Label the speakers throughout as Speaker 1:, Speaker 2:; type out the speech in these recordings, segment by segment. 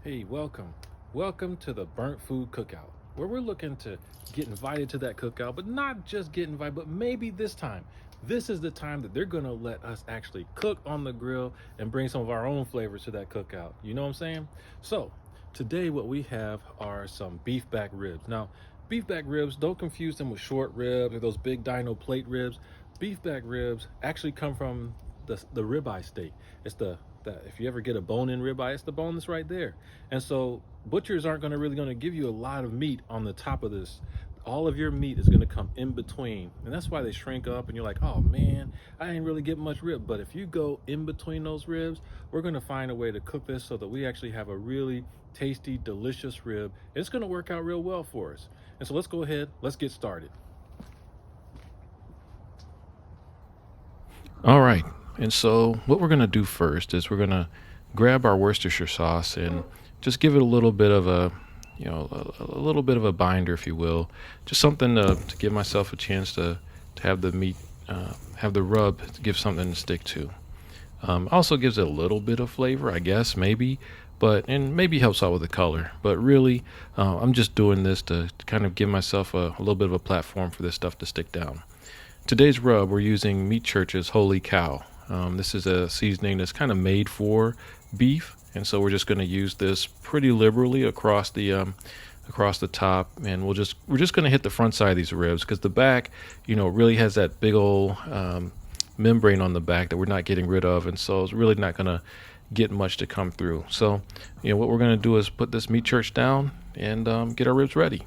Speaker 1: Hey, welcome. Welcome to the Burnt Food Cookout, where we're looking to get invited to that cookout, but not just get invited, but maybe this time. This is the time that they're going to let us actually cook on the grill and bring some of our own flavors to that cookout. You know what I'm saying? So, today what we have are some beef back ribs. Now, beef back ribs, don't confuse them with short ribs or those big dino plate ribs. Beef back ribs actually come from the ribeye steak. It's that if you ever get a bone-in ribeye, it's the bone that's right there. And so butchers aren't really going to give you a lot of meat on the top of this. All of your meat is going to come in between, and that's why they shrink up. And you're like, oh man, I didn't really get much rib. But if you go in between those ribs, we're going to find a way to cook this so that we actually have a really tasty, delicious rib. It's going to work out real well for us. And so let's go ahead, let's get started. All right. And so what we're going to do first is we're going to grab our Worcestershire sauce and just give it a little bit of a little bit of a binder, if you will, just something to give myself a chance to have the meat, have the rub to give something to stick to. Also gives it a little bit of flavor, I guess, maybe, and maybe helps out with the color. But really, I'm just doing this to kind of give myself a little bit of a platform for this stuff to stick down. Today's rub, we're using Meat Church's Holy Cow. This is a seasoning that's kind of made for beef, and so we're just going to use this pretty liberally across the top, and we're just going to hit the front side of these ribs because the back, really has that big old membrane on the back that we're not getting rid of, and so it's really not going to get much to come through. So, what we're going to do is put this Meat Church down and get our ribs ready.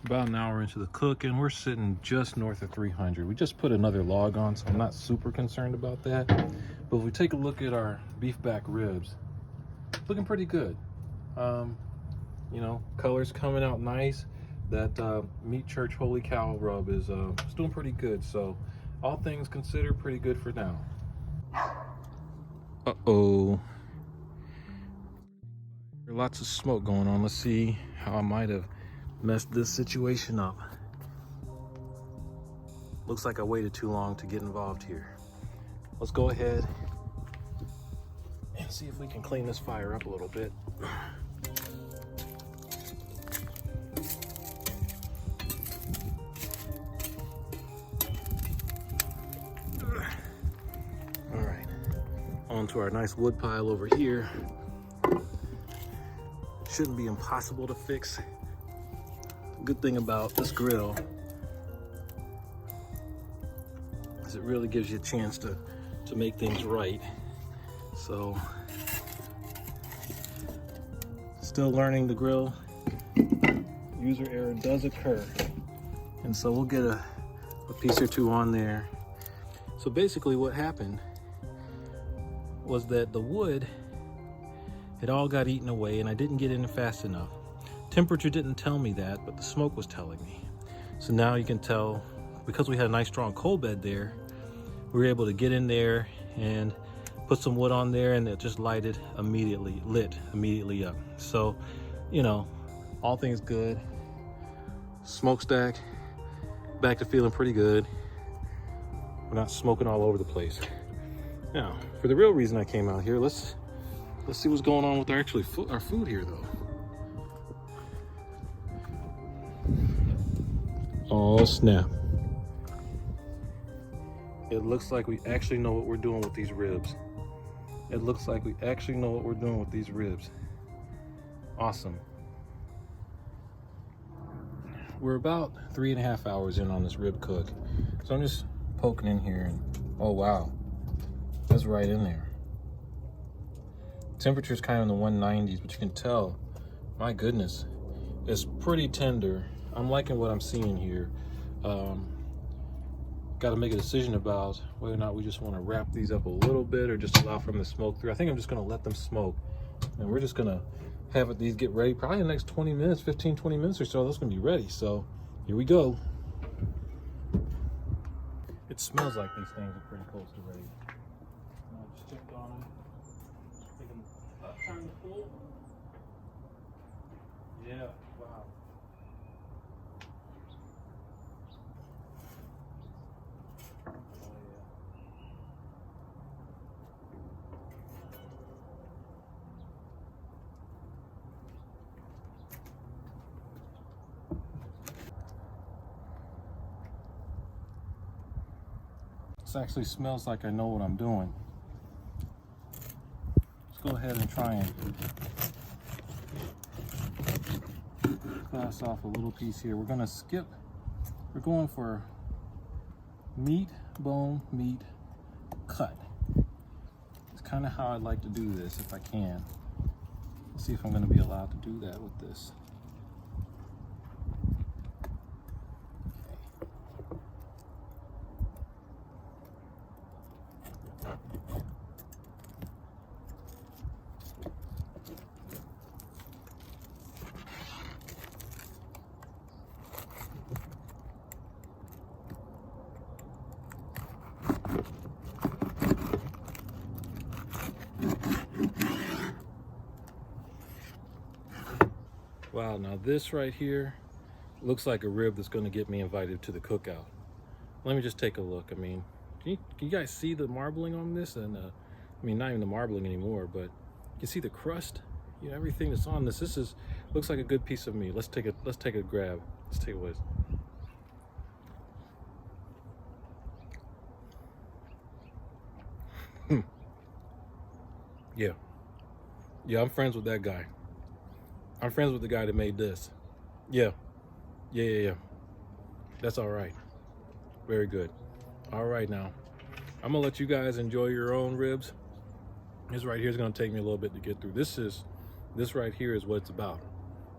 Speaker 1: About an hour into the cook, and we're sitting just north of 300. We just put another log on, so I'm not super concerned about that. But if we take a look at our beef back ribs, looking pretty good. Color's coming out nice. That Meat Church Holy Cow rub is doing pretty good. So all things considered, pretty good for now. Uh-oh. There's lots of smoke going on. Let's see how I might have messed this situation up. Looks like I waited too long to get involved here. Let's go ahead and see if we can clean this fire up a little bit. All right, onto our nice wood pile over here. Shouldn't be impossible to fix. Good thing about this grill is it really gives you a chance to make things right. So, still learning the grill. User error does occur. And so we'll get a piece or two on there. So basically what happened was that the wood, it all got eaten away and I didn't get in fast enough. Temperature didn't tell me that, but the smoke was telling me. So now you can tell, because we had a nice strong coal bed there, we were able to get in there and put some wood on there, and it just lit immediately up. So, you know, all things good. Smokestack, back to feeling pretty good. We're not smoking all over the place. Now, for the real reason I came out here, let's see what's going on with our food here, though. Oh snap! It looks like we actually know what we're doing with these ribs. Awesome. We're about 3.5 hours in on this rib cook. So I'm just poking in here and, oh wow, that's right in there. Temperature's kind of in the 190s, but you can tell, my goodness, it's pretty tender. I'm liking what I'm seeing here. Got to make a decision about whether or not we just want to wrap these up a little bit or just allow for them to smoke through. I think I'm just going to let them smoke, and we're just going to have these get ready probably in the next 20 minutes, 15, 20 minutes or so. That's going to be ready. So here we go. It smells like these things are pretty close to ready. I just checked on them. Take them up, turn the full. Yeah, wow. This actually smells like I know what I'm doing. Let's go ahead and try and class off a little piece here. We're going for meat, bone, meat, cut. It's kind of how I'd like to do this if I can. Let's see if I'm going to be allowed to do that with this. Wow, now this right here looks like a rib that's going to get me invited to the cookout. Let me just take a look. I mean, can you guys see the marbling on this? And I mean, not even the marbling anymore, but you can see the crust. You know, everything that's on this. This looks like a good piece of meat. Let's take a grab. Let's take a whiz. Yeah, I'm friends with that guy. I'm friends with the guy that made this. Yeah. That's all right. Very good. All right, now I'm gonna let you guys enjoy your own ribs. This right here is gonna take me a little bit to get through. This right here is what it's about.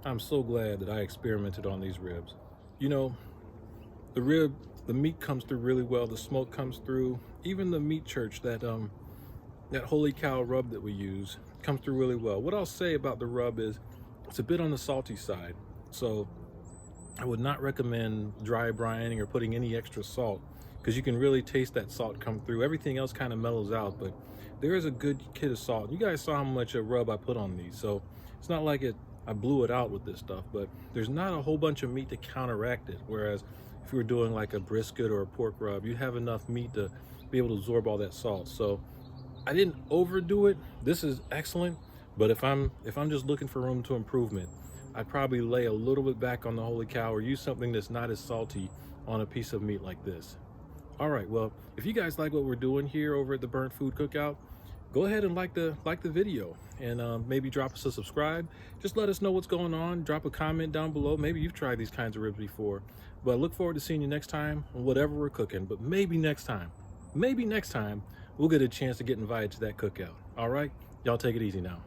Speaker 1: I'm so glad that I experimented on these ribs. You know, the meat comes through really well. The smoke comes through. Even the meat church, that holy cow rub that we use, comes through really well. What I'll say about the rub is it's a bit on the salty side. So I would not recommend dry brining or putting any extra salt, because you can really taste that salt come through. Everything else kind of mellows out, but there is a good hit of salt. You guys saw how much rub I put on these, so it's not like I blew it out with this stuff, but there's not a whole bunch of meat to counteract it. Whereas if you were doing like a brisket or a pork rub, you have enough meat to be able to absorb all that salt. So I didn't overdo it. This is excellent, but if I'm just looking for room to improvement, I'd probably lay a little bit back on the holy cow or use something that's not as salty on a piece of meat like this. All right, well, if you guys like what we're doing here over at the Burnt Food Cookout, go ahead and like the video, and maybe drop us a subscribe. Just let us know what's going on. Drop a comment down below. Maybe you've tried these kinds of ribs before. But I look forward to seeing you next time on whatever we're cooking. But maybe next time we'll get a chance to get invited to that cookout. All right, y'all take it easy now.